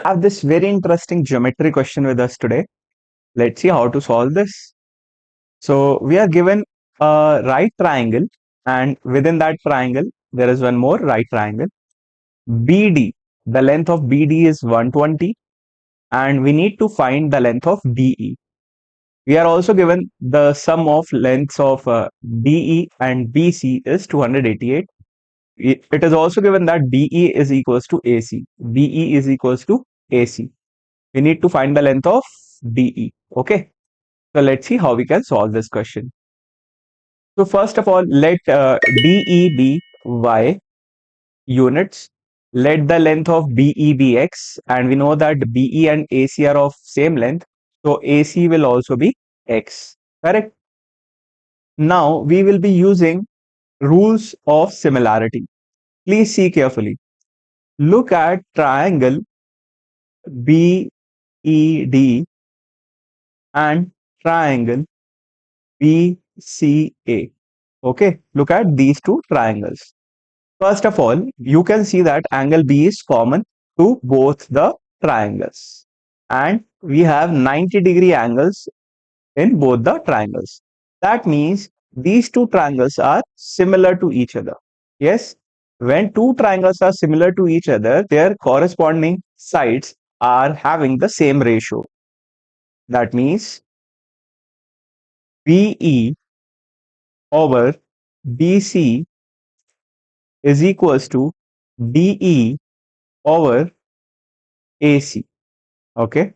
have this very interesting geometry question with us today. Let's see how to solve this. So we are given a right triangle, and within that triangle, there is one more right triangle. BD, the length of BD is 120, and we need to find the length of DE. We are also given the sum of lengths of DE and BC is 288. It is also given that BE is equals to AC. BE is equals to AC. We need to find the length of DE. Okay. So let's see how we can solve this question. So first of all, let DE be Y units. Let the length of BE be X. And we know that BE and AC are of same length. So AC will also be X. Correct? Now we will be using rules of similarity. Please see carefully. Look at triangle BED and triangle BCA. Okay, look at these two triangles. First of all, you can see that angle B is common to both the triangles. And we have 90-degree angles in both the triangles. That means these two triangles are similar to each other. Yes, when two triangles are similar to each other, their corresponding sides are having the same ratio. That means BE over BC is equals to DE over AC. Okay,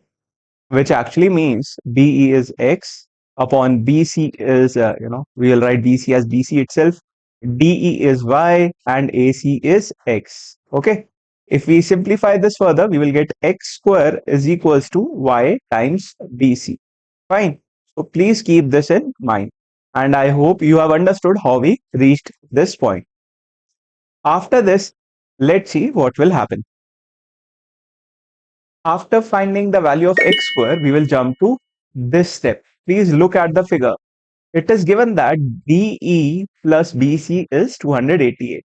which actually means BE is X upon BC is, we will write BC as BC itself. DE is Y and AC is X. Okay. If we simplify this further, we will get X square is equals to Y times BC. Fine. So please keep this in mind. And I hope you have understood how we reached this point. After this, let's see what will happen. After finding the value of X square, we will jump to this step. Please look at the figure. It is given that DE plus BC is 288.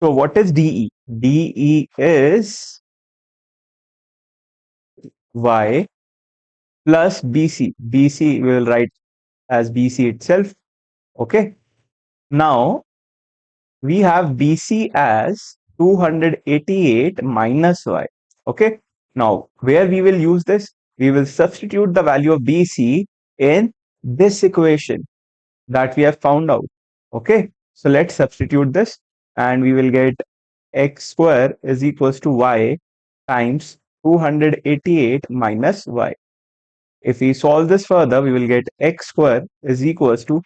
So what is DE? DE is Y plus BC. BC we will write as BC itself. Okay. Now we have BC as 288 minus Y. Okay. Now where we will use this? We will substitute the value of BC in this equation that we have found out. Okay. So let's substitute this and we will get X square is equals to Y times 288 minus Y. If we solve this further, we will get X square is equals to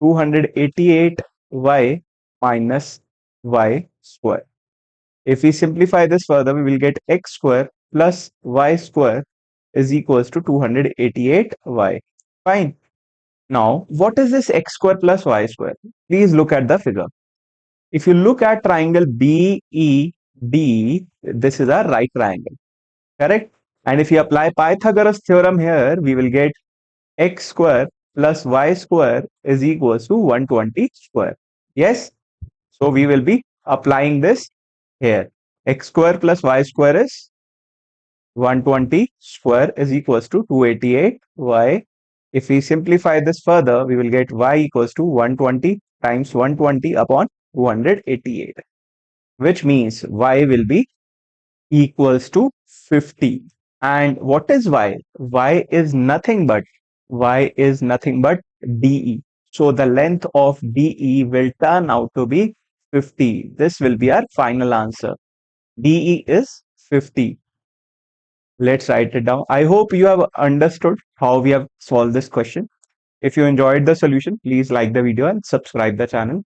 288 Y minus Y square. If we simplify this further, we will get X square plus Y square is equals to 288 Y. Fine. Now, what is this X square plus Y square? Please look at the figure. If you look at triangle BED, this is a right triangle, correct? And if you apply Pythagoras theorem here, we will get X square plus Y square is equals to 120 square. Yes? So we will be applying this here. X square plus Y square is 120 square is equals to 288 Y. If we simplify this further, we will get Y equals to 120 times 120 upon 288, which means Y will be equals to 50. And what is Y? Y is nothing but DE. So the length of DE will turn out to be 50. This will be our final answer. DE is 50. Let's write it down. I hope you have understood how we have solved this question. If you enjoyed the solution, please like the video and subscribe the channel.